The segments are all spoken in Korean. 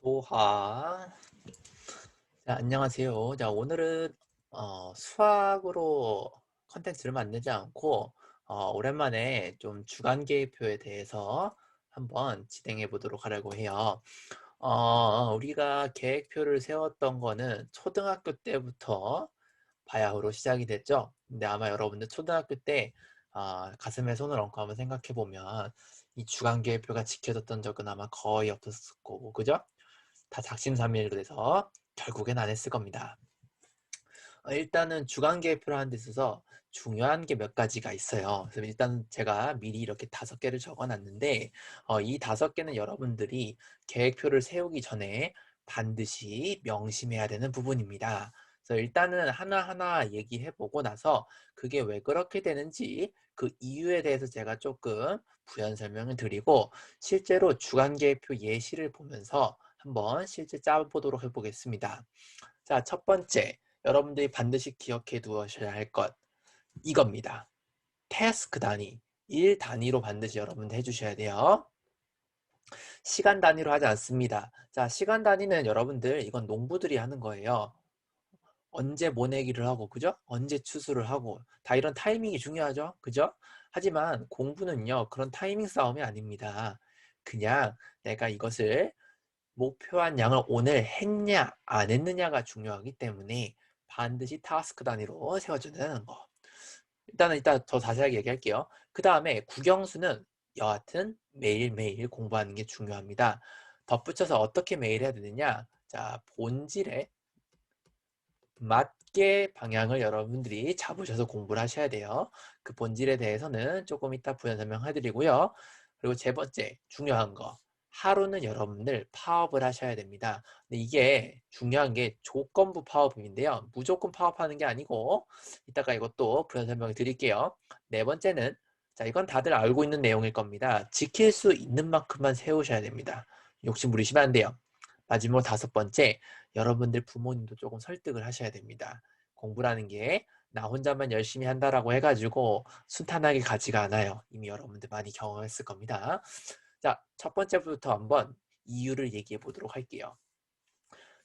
도하. 자, 안녕하세요. 자, 오늘은 수학으로 컨텐츠를 만들지 않고 오랜만에 좀 주간 계획표에 대해서 한번 진행해 보도록 하려고 해요. 우리가 계획표를 세웠던 거는 초등학교 때부터 바야흐로 시작이 됐죠. 근데 아마 여러분들 초등학교 때 가슴에 손을 얹고 한번 생각해 보면 이 주간 계획표가 지켜졌던 적은 아마 거의 없었을 거고, 그죠? 다 작심삼일로 돼서 결국엔 안 했을 겁니다. 일단은 주간 계획표를 하는 데 있어서 중요한 게 몇 가지가 있어요. 그래서 일단 제가 미리 이렇게 5개를 적어 놨는데 이 5개는 여러분들이 계획표를 세우기 전에 반드시 명심해야 되는 부분입니다. 그래서 일단은 하나하나 얘기해 보고 나서 그게 왜 그렇게 되는지 그 이유에 대해서 제가 조금 부연 설명을 드리고 실제로 주간 계획표 예시를 보면서 한번 실제 짜보도록 해보겠습니다. 자, 첫 번째, 여러분들이 반드시 기억해 두셔야 할 것, 이겁니다. 태스크 단위, 일 단위로 반드시 여러분들 해주셔야 돼요. 시간 단위로 하지 않습니다. 자, 시간 단위는 여러분들 이건 농부들이 하는 거예요. 언제 모내기를 하고, 그죠? 언제 추수를 하고, 다 이런 타이밍이 중요하죠? 그죠? 하지만 공부는요, 그런 타이밍 싸움이 아닙니다. 그냥 내가 이것을 목표한 양을 오늘 했냐 안 했느냐가 중요하기 때문에 반드시 타스크 단위로 세워주는 거. 일단은 이따 더 자세하게 얘기할게요. 그 다음에 국영수는 여하튼 매일매일 공부하는 게 중요합니다. 덧붙여서 어떻게 매일 해야 되느냐. 자, 본질에 맞게 방향을 여러분들이 잡으셔서 공부를 하셔야 돼요. 그 본질에 대해서는 조금 이따 부연 설명해 드리고요. 그리고 세 번째 중요한 거, 하루는 여러분들 파업을 하셔야 됩니다. 근데 이게 중요한 게 조건부 파업인데요. 무조건 파업하는 게 아니고 이따가 이것도 부연 설명을 드릴게요. 네 번째는, 자, 이건 다들 알고 있는 내용일 겁니다. 지킬 수 있는 만큼만 세우셔야 됩니다. 욕심 부리시면 안 돼요. 마지막 5번째, 여러분들 부모님도 조금 설득을 하셔야 됩니다. 공부라는 게 나 혼자만 열심히 한다라고 해가지고 순탄하게 가지가 않아요. 이미 여러분들 많이 경험했을 겁니다. 자, 첫 번째부터 한번 이유를 얘기해 보도록 할게요.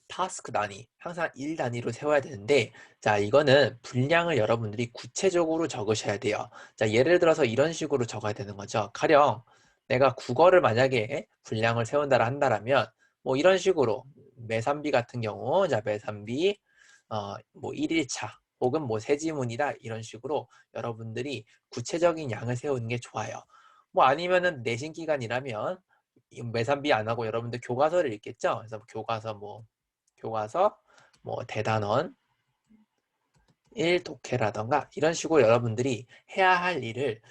타스크 단위, 항상 일 단위로 세워야 되는데, 자, 이거는 분량을 여러분들이 구체적으로 적으셔야 돼요. 자, 예를 들어서 이런 식으로 적어야 되는 거죠. 가령 내가 국어를 만약에 분량을 세운다라 한다라면 뭐 이런 식으로 매산비 같은 경우, 자, 매산비 뭐 1일차 혹은 뭐 세지문이다, 이런 식으로 여러분들이 구체적인 양을 세우는 게 좋아요. 뭐 아니면은 내신 기간이라면 매산비 안 하고 여러분들 교과서를 읽겠죠. 그래서 교과서 뭐 대단원 1 독해라던가 이런 식으로 여러분들이 해야 할 일을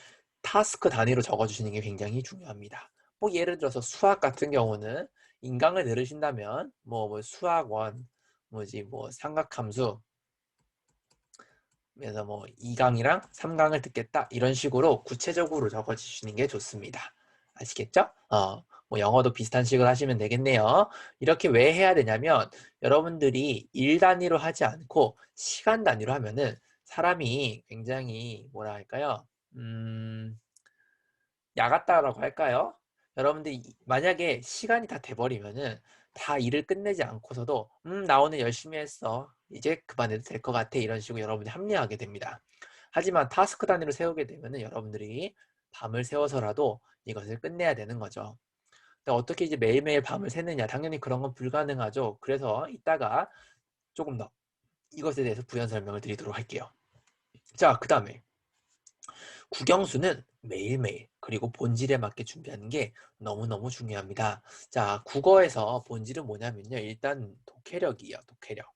타스크 단위로 적어주시는 게 굉장히 중요합니다. 뭐 예를 들어서 수학 같은 경우는 인강을 들으신다면 뭐 수학 원 뭐지 뭐 삼각함수, 그래서 뭐 2강이랑 3강을 듣겠다, 이런 식으로 구체적으로 적어주시는 게 좋습니다. 아시겠죠? 뭐 영어도 비슷한 식으로 하시면 되겠네요. 이렇게 왜 해야 되냐면 여러분들이 일 단위로 하지 않고 시간 단위로 하면은 사람이 굉장히 뭐라 할까요? 야같다라고 할까요? 여러분들이 만약에 시간이 다 돼버리면은 다 일을 끝내지 않고서도 나 오늘 열심히 했어, 이제 그만해도 될 것 같아, 이런 식으로 여러분들이 합리화하게 됩니다. 하지만 타스크 단위로 세우게 되면은 여러분들이 밤을 새워서라도 이것을 끝내야 되는 거죠. 근데 어떻게 이제 매일매일 밤을 새느냐, 당연히 그런 건 불가능하죠. 그래서 이따가 조금 더 이것에 대해서 부연 설명을 드리도록 할게요. 자, 그 다음에 국영수는 매일매일, 그리고 본질에 맞게 준비하는 게 너무너무 중요합니다. 자, 국어에서 본질은 뭐냐면요, 일단 독해력이에요. 독해력.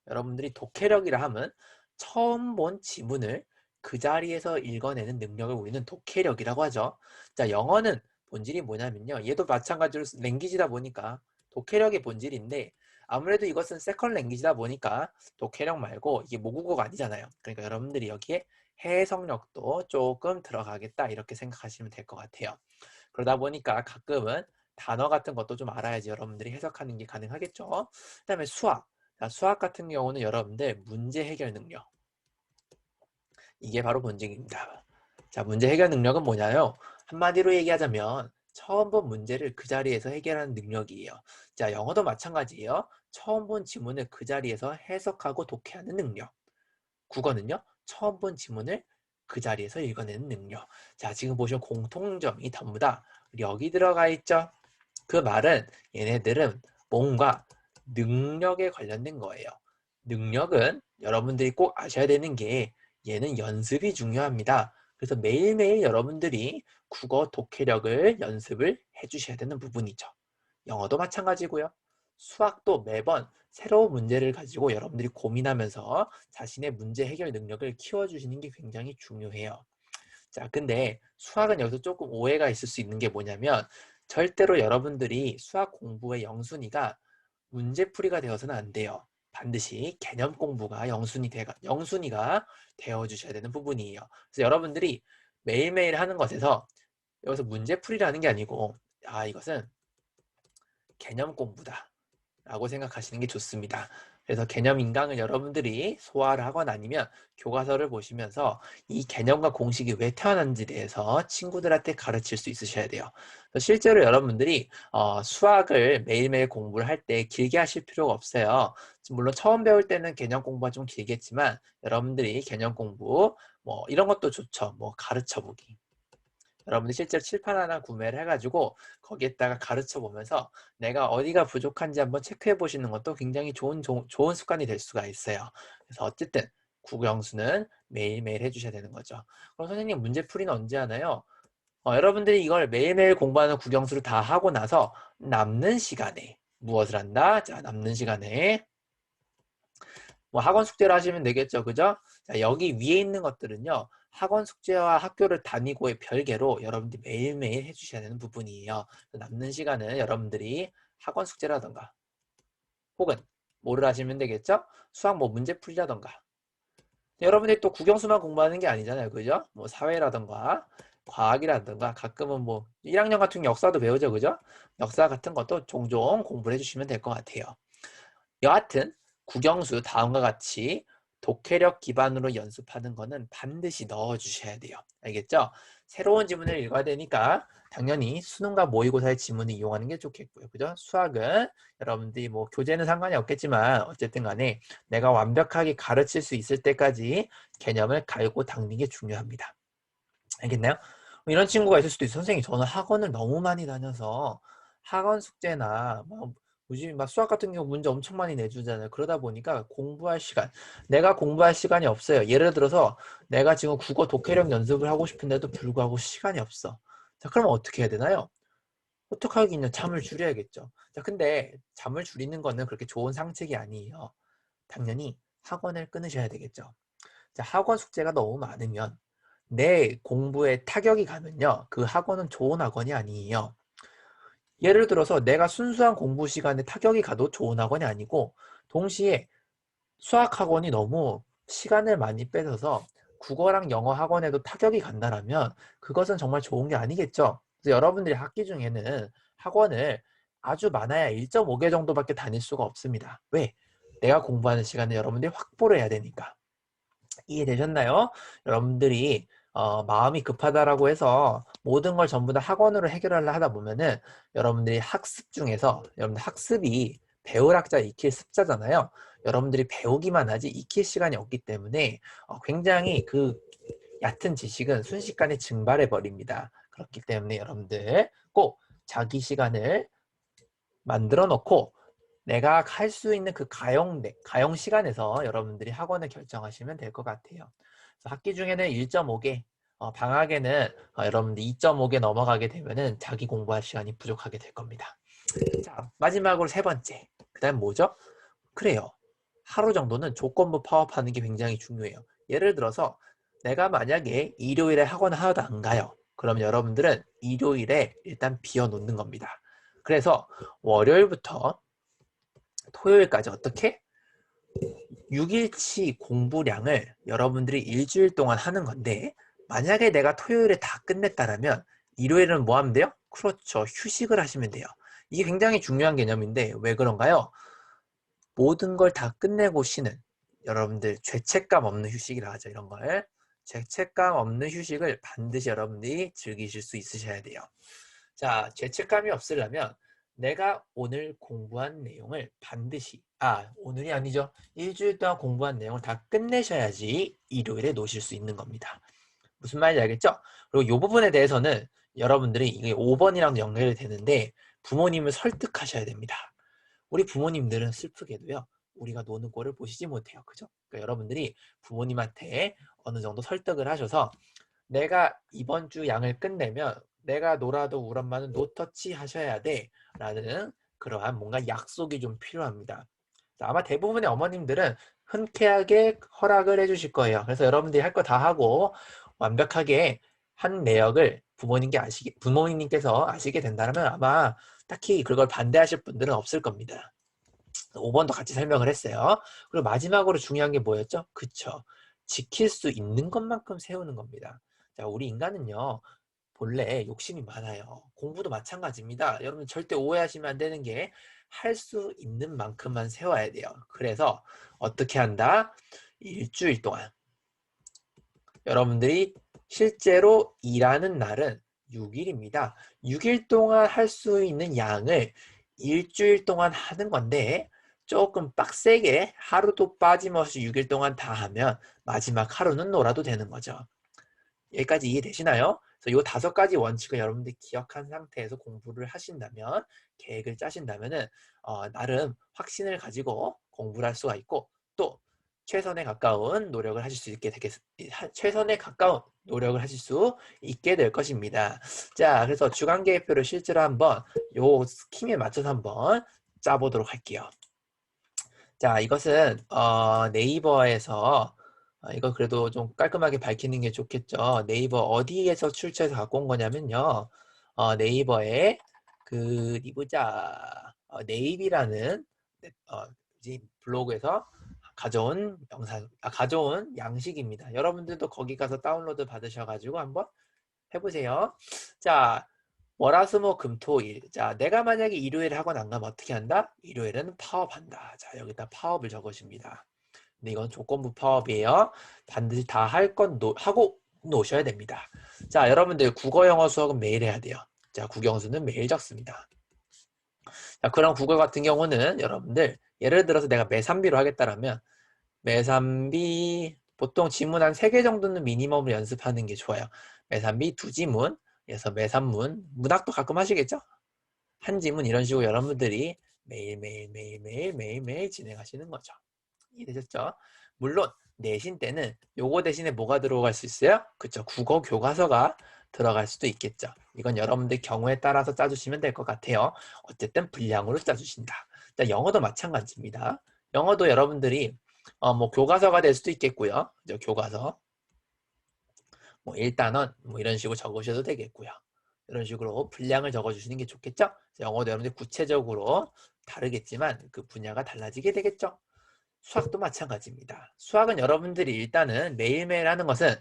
여러분들이 독해력이라 하면 처음 본 지문을 그 자리에서 읽어내는 능력을 우리는 독해력이라고 하죠. 자, 영어는 본질이 뭐냐면요, 얘도 마찬가지로 랭귀지다 보니까 독해력의 본질인데, 아무래도 이것은 세컨 랭귀지다 보니까 독해력 말고 이게 모국어가 아니잖아요. 그러니까 여러분들이 여기에 해석력도 조금 들어가겠다, 이렇게 생각하시면 될 것 같아요. 그러다 보니까 가끔은 단어 같은 것도 좀 알아야지 여러분들이 해석하는 게 가능하겠죠. 그 다음에 수학. 자, 수학 같은 경우는 여러분들 문제 해결 능력, 이게 바로 본질입니다. 자, 문제 해결 능력은 뭐냐요? 한마디로 얘기하자면 처음 본 문제를 그 자리에서 해결하는 능력이에요. 자, 영어도 마찬가지예요. 처음 본 지문을 그 자리에서 해석하고 독해하는 능력. 국어는요, 처음 본 지문을 그 자리에서 읽어내는 능력. 자, 지금 보시면 공통점이 전부 다 여기 들어가 있죠. 그 말은 얘네들은 뭔가 능력에 관련된 거예요. 능력은 여러분들이 꼭 아셔야 되는 게 얘는 연습이 중요합니다. 그래서 매일매일 여러분들이 국어 독해력을 연습을 해주셔야 되는 부분이죠. 영어도 마찬가지고요. 수학도 매번 새로운 문제를 가지고 여러분들이 고민하면서 자신의 문제 해결 능력을 키워주시는 게 굉장히 중요해요. 자, 근데 수학은 여기서 조금 오해가 있을 수 있는 게 뭐냐면 절대로 여러분들이 수학 공부의 영순위가 문제풀이가 되어서는 안 돼요. 반드시 개념 공부가 영순위가 되어주셔야 되는 부분이에요. 그래서 여러분들이 매일매일 하는 것에서 여기서 문제풀이라는 게 아니고 이것은 개념 공부다 라고 생각하시는 게 좋습니다. 그래서 개념 인강을 여러분들이 소화를 하거나 아니면 교과서를 보시면서 이 개념과 공식이 왜 태어난지에 대해서 친구들한테 가르칠 수 있으셔야 돼요. 실제로 여러분들이 수학을 매일매일 공부를 할 때 길게 하실 필요가 없어요. 물론 처음 배울 때는 개념 공부가 좀 길겠지만 여러분들이 개념 공부 뭐 이런 것도 좋죠. 뭐 가르쳐 보기. 여러분들 실제로 칠판 하나 구매를 해가지고 거기에다가 가르쳐 보면서 내가 어디가 부족한지 한번 체크해 보시는 것도 굉장히 좋은 습관이 될 수가 있어요. 그래서 어쨌든 국영수는 매일매일 해주셔야 되는 거죠. 그럼 선생님 문제풀이는 언제 하나요? 여러분들이 이걸 매일매일 공부하는 국영수를 다 하고 나서 남는 시간에 무엇을 한다? 자, 남는 시간에 뭐 학원 숙제를 하시면 되겠죠. 그죠? 자, 여기 위에 있는 것들은요. 학원 숙제와 학교를 다니고의 별개로 여러분들이 매일매일 해주셔야 되는 부분이에요. 남는 시간은 여러분들이 학원 숙제라던가 혹은 뭐를 하시면 되겠죠? 수학 뭐 문제 풀이라던가 여러분들이 또 국영수만 공부하는 게 아니잖아요. 그죠? 뭐 사회라던가 과학이라던가 가끔은 뭐 1학년 같은 경우 역사도 배우죠. 그죠? 역사 같은 것도 종종 공부를 해주시면 될 것 같아요. 여하튼 국영수 다음과 같이 독해력 기반으로 연습하는 거는 반드시 넣어주셔야 돼요. 알겠죠? 새로운 지문을 읽어야 되니까 당연히 수능과 모의고사의 지문을 이용하는 게 좋겠고요. 그죠? 수학은 여러분들이 뭐 교재는 상관이 없겠지만 어쨌든 간에 내가 완벽하게 가르칠 수 있을 때까지 개념을 갈고 닦는 게 중요합니다. 알겠나요? 이런 친구가 있을 수도 있어요. 선생님, 저는 학원을 너무 많이 다녀서 학원 숙제나 요즘 막 수학 같은 경우 문제 엄청 많이 내주잖아요. 그러다 보니까 공부할 시간, 내가 공부할 시간이 없어요. 예를 들어서 내가 지금 국어 독해력 연습을 하고 싶은데도 불구하고 시간이 없어. 자, 그러면 어떻게 해야 되나요? 어떻게 하겠냐? 잠을 줄여야겠죠. 자, 근데 잠을 줄이는 거는 그렇게 좋은 상책이 아니에요. 당연히 학원을 끊으셔야 되겠죠. 자, 학원 숙제가 너무 많으면 내 공부에 타격이 가면요. 그 학원은 좋은 학원이 아니에요. 예를 들어서 내가 순수한 공부 시간에 타격이 가도 좋은 학원이 아니고 동시에 수학 학원이 너무 시간을 많이 뺏어서 국어랑 영어 학원에도 타격이 간다라면 그것은 정말 좋은 게 아니겠죠. 그래서 여러분들이 학기 중에는 학원을 아주 많아야 1.5개 정도밖에 다닐 수가 없습니다. 왜? 내가 공부하는 시간을 여러분들이 확보를 해야 되니까. 이해되셨나요? 여러분들이 마음이 급하다라고 해서 모든 걸 전부 다 학원으로 해결하려 하다 보면은 여러분들이 학습 중에서 여러분들 학습이 배울 학자 익힐 습자잖아요. 여러분들이 배우기만 하지 익힐 시간이 없기 때문에 굉장히 그 얕은 지식은 순식간에 증발해 버립니다. 그렇기 때문에 여러분들 꼭 자기 시간을 만들어 놓고 내가 할 수 있는 그 가용 시간에서 여러분들이 학원을 결정하시면 될 것 같아요. 그래서 학기 중에는 1.5개, 방학에는 여러분들 2.5개 넘어가게 되면은 자기 공부할 시간이 부족하게 될 겁니다. 자, 마지막으로 세 번째. 그 다음 뭐죠? 그래요. 하루 정도는 조건부 파업하는 게 굉장히 중요해요. 예를 들어서 내가 만약에 일요일에 학원 하나도 안 가요. 그럼 여러분들은 일요일에 일단 비워놓는 겁니다. 그래서 월요일부터 토요일까지 어떻게? 6일치 공부량을 여러분들이 일주일 동안 하는 건데 만약에 내가 토요일에 다 끝냈다라면 일요일은 뭐 하면 돼요? 그렇죠. 휴식을 하시면 돼요. 이게 굉장히 중요한 개념인데 왜 그런가요? 모든 걸 다 끝내고 쉬는 여러분들 죄책감 없는 휴식이라 하죠. 이런 걸. 죄책감 없는 휴식을 반드시 여러분들이 즐기실 수 있으셔야 돼요. 자, 죄책감이 없으려면 내가 오늘 공부한 내용을 반드시, 오늘이 아니죠. 일주일 동안 공부한 내용을 다 끝내셔야지 일요일에 놓으실 수 있는 겁니다. 무슨 말인지 알겠죠? 그리고 이 부분에 대해서는 여러분들이 이게 5번이랑 연결이 되는데 부모님을 설득하셔야 됩니다. 우리 부모님들은 슬프게도요. 우리가 노는 꼴을 보시지 못해요. 그죠? 그러니까 여러분들이 부모님한테 어느 정도 설득을 하셔서 내가 이번 주 양을 끝내면 내가 놀아도 우리 엄마는 노터치 하셔야 돼 라는 그러한 뭔가 약속이 좀 필요합니다. 아마 대부분의 어머님들은 흔쾌하게 허락을 해주실 거예요. 그래서 여러분들이 할 거 다 하고 완벽하게 한 내역을 부모님께서 아시게 된다면 아마 딱히 그걸 반대하실 분들은 없을 겁니다. 5번도 같이 설명을 했어요. 그리고 마지막으로 중요한 게 뭐였죠? 그쵸. 지킬 수 있는 것만큼 세우는 겁니다. 자, 우리 인간은요, 본래 욕심이 많아요. 공부도 마찬가지입니다. 여러분 절대 오해하시면 안 되는 게 할 수 있는 만큼만 세워야 돼요. 그래서 어떻게 한다? 일주일 동안 여러분들이 실제로 일하는 날은 6일입니다. 6일 동안 할 수 있는 양을 일주일 동안 하는 건데 조금 빡세게 하루도 빠짐없이 6일 동안 다 하면 마지막 하루는 놀아도 되는 거죠. 여기까지 이해되시나요? 그래서 이 5가지 원칙을 여러분들이 기억한 상태에서 공부를 하신다면, 계획을 짜신다면은 나름 확신을 가지고 공부를 할 수가 있고, 또 최선에 가까운 노력을 하실 수 있게 최선에 가까운 노력을 하실 수 있게 될 것입니다. 자, 그래서 주간 계획표를 실제로 한번 요 스킴에 맞춰서 한번 짜보도록 할게요. 자, 이것은 네이버에서 이거 그래도 좀 깔끔하게 밝히는 게 좋겠죠. 네이버 어디에서 출처해서 갖고 온 거냐면요. 네이버에 그 어디 보자. 네이비라는 이제 블로그에서 가져온 가져온 양식입니다. 여러분들도 거기 가서 다운로드 받으셔가지고 한번 해보세요. 자, 월화수목금토일. 자, 내가 만약에 일요일에 학원 안 가면 어떻게 한다? 일요일에는 파업한다. 자, 여기다 파업을 적으십니다. 근데 이건 조건부 파업이에요. 반드시 다 할 건 하고 놓으셔야 됩니다. 자, 여러분들 국어, 영어, 수학은 매일 해야 돼요. 자, 국영수는 매일 적습니다. 자, 그럼 국어 같은 경우는 여러분들 예를 들어서 내가 매삼비로 하겠다라면 매삼비 보통 지문 한 3개 정도는 미니멈으로 연습하는 게 좋아요. 매삼비 2지문, 그래서 매삼문, 문학도 가끔 하시겠죠? 한 지문 이런 식으로 여러분들이 매일매일 진행하시는 거죠. 이해되셨죠? 물론 내신 때는 요거 대신에 뭐가 들어갈 수 있어요? 그쵸, 국어 교과서가 들어갈 수도 있겠죠. 이건 여러분들 경우에 따라서 짜주시면 될 것 같아요. 어쨌든 분량으로 짜주신다. 자, 영어도 마찬가지입니다. 영어도 여러분들이 뭐 교과서가 될 수도 있겠고요. 그죠? 교과서 뭐 1단원 뭐 이런 식으로 적으셔도 되겠고요. 이런 식으로 분량을 적어주시는 게 좋겠죠? 영어도 여러분들 구체적으로 다르겠지만 그 분야가 달라지게 되겠죠? 수학도 마찬가지입니다. 수학은 여러분들이 일단은 매일매일 하는 것은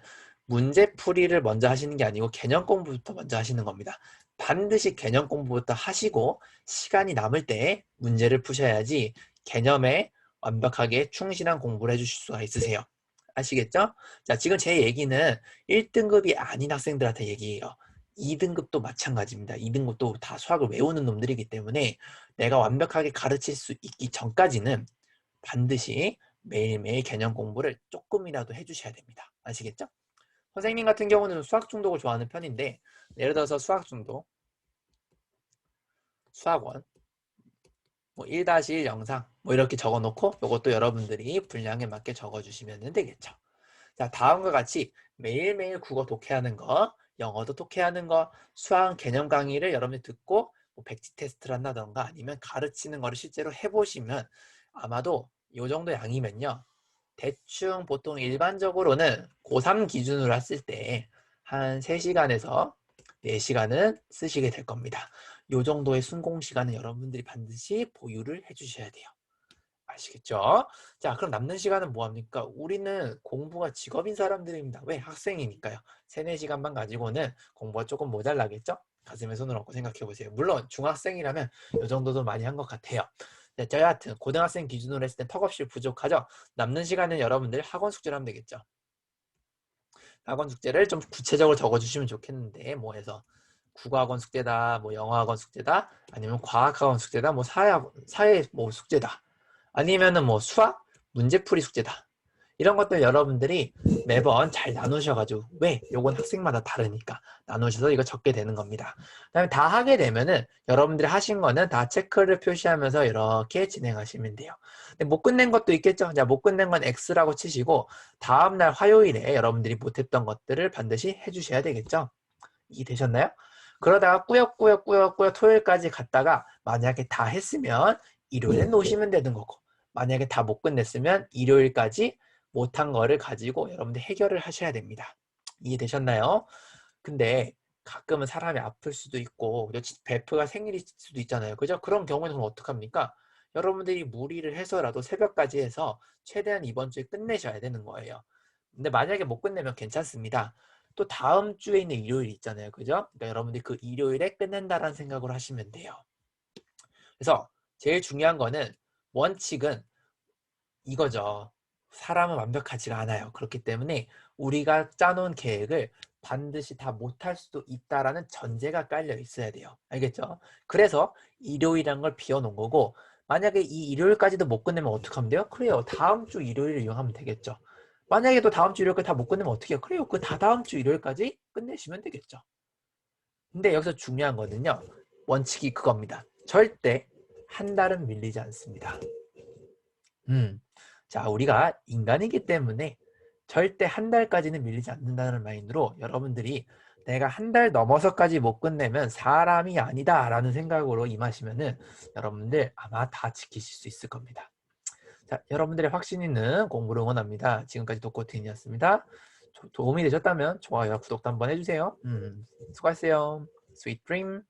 문제풀이를 먼저 하시는 게 아니고 개념 공부부터 먼저 하시는 겁니다. 반드시 개념 공부부터 하시고 시간이 남을 때 문제를 푸셔야지 개념에 완벽하게 충실한 공부를 해주실 수가 있으세요. 아시겠죠? 자, 지금 제 얘기는 1등급이 아닌 학생들한테 얘기해요. 2등급도 마찬가지입니다. 2등급도 다 수학을 외우는 놈들이기 때문에 내가 완벽하게 가르칠 수 있기 전까지는 반드시 매일매일 개념 공부를 조금이라도 해주셔야 됩니다. 아시겠죠? 선생님 같은 경우는 수학 중독을 좋아하는 편인데 예를 들어서 수학 중독, 수학원 뭐 1-1 영상 뭐 이렇게 적어놓고 이것도 여러분들이 분량에 맞게 적어주시면 되겠죠. 자, 다음과 같이 매일매일 국어 독해하는 거, 영어도 독해하는 거, 수학 개념 강의를 여러분이 듣고 뭐 백지 테스트를 한다던가 아니면 가르치는 거를 실제로 해보시면 아마도 이 정도 양이면요. 대충 보통 일반적으로는 고3 기준으로 했을 때 한 3시간에서 4시간은 쓰시게 될 겁니다. 이 정도의 순공 시간은 여러분들이 반드시 보유를 해주셔야 돼요. 아시겠죠? 자, 그럼 남는 시간은 뭐합니까? 우리는 공부가 직업인 사람들입니다. 왜? 학생이니까요. 3, 4시간만 가지고는 공부가 조금 모자라겠죠? 가슴에 손을 얹고 생각해 보세요. 물론 중학생이라면 이 정도도 많이 한 것 같아요. 네, 여하튼 고등학생 기준으로 했을 땐 턱없이 부족하죠? 남는 시간은 여러분들 학원 숙제를 하면 되겠죠? 학원 숙제를 좀 구체적으로 적어주시면 좋겠는데 뭐 해서 국어학원 숙제다, 뭐 영어학원 숙제다, 아니면 과학학원 숙제다, 뭐 사회 뭐 숙제다, 아니면은 뭐 수학 문제풀이 숙제다. 이런 것들 여러분들이 매번 잘 나누셔가지고, 왜? 요건 학생마다 다르니까 나누셔서 이거 적게 되는 겁니다. 그다음에 다 하게 되면은 여러분들이 하신 거는 다 체크를 표시하면서 이렇게 진행하시면 돼요. 근데 못 끝낸 것도 있겠죠. 자, 못 끝낸 건 X라고 치시고 다음날 화요일에 여러분들이 못했던 것들을 반드시 해주셔야 되겠죠. 이해되셨나요? 그러다가 꾸역꾸역 토요일까지 갔다가 만약에 다 했으면 일요일에 놓으시면 되는 거고, 만약에 다 못 끝냈으면 일요일까지 못한 거를 가지고 여러분들 해결을 하셔야 됩니다. 이해되셨나요? 근데 가끔은 사람이 아플 수도 있고 베프가 생일일 수도 있잖아요. 그죠? 그런 경우에는 그럼 어떡합니까? 여러분들이 무리를 해서라도 새벽까지 해서 최대한 이번 주에 끝내셔야 되는 거예요. 근데 만약에 못 끝내면 괜찮습니다. 또 다음 주에 있는 일요일 있잖아요. 그죠? 그러니까 여러분들이 그 일요일에 끝낸다라는 생각으로 하시면 돼요. 그래서 제일 중요한 거는 원칙은 이거죠. 사람은 완벽하지가 않아요. 그렇기 때문에 우리가 짜놓은 계획을 반드시 다 못할 수도 있다라는 전제가 깔려 있어야 돼요. 알겠죠? 그래서 일요일이란 걸 비워놓은 거고, 만약에 이 일요일까지도 못 끝내면 어떡하면 돼요? 그래요. 다음 주 일요일을 이용하면 되겠죠. 만약에 또 다음 주 일요일까지 다 못 끝내면 어떻게 해요? 그래요. 그 다다음 주 일요일까지 끝내시면 되겠죠. 근데 여기서 중요한 거는요. 원칙이 그겁니다. 절대 한 달은 밀리지 않습니다. 자, 우리가 인간이기 때문에 절대 한 달까지는 밀리지 않는다는 마인드로 여러분들이 내가 한 달 넘어서까지 못 끝내면 사람이 아니다 라는 생각으로 임하시면은 여러분들 아마 다 지키실 수 있을 겁니다. 자, 여러분들의 확신 있는 공부를 응원합니다. 지금까지 독고트인이었습니다. 도움이 되셨다면 좋아요와 구독도 한번 해주세요. 수고하세요. Sweet dream.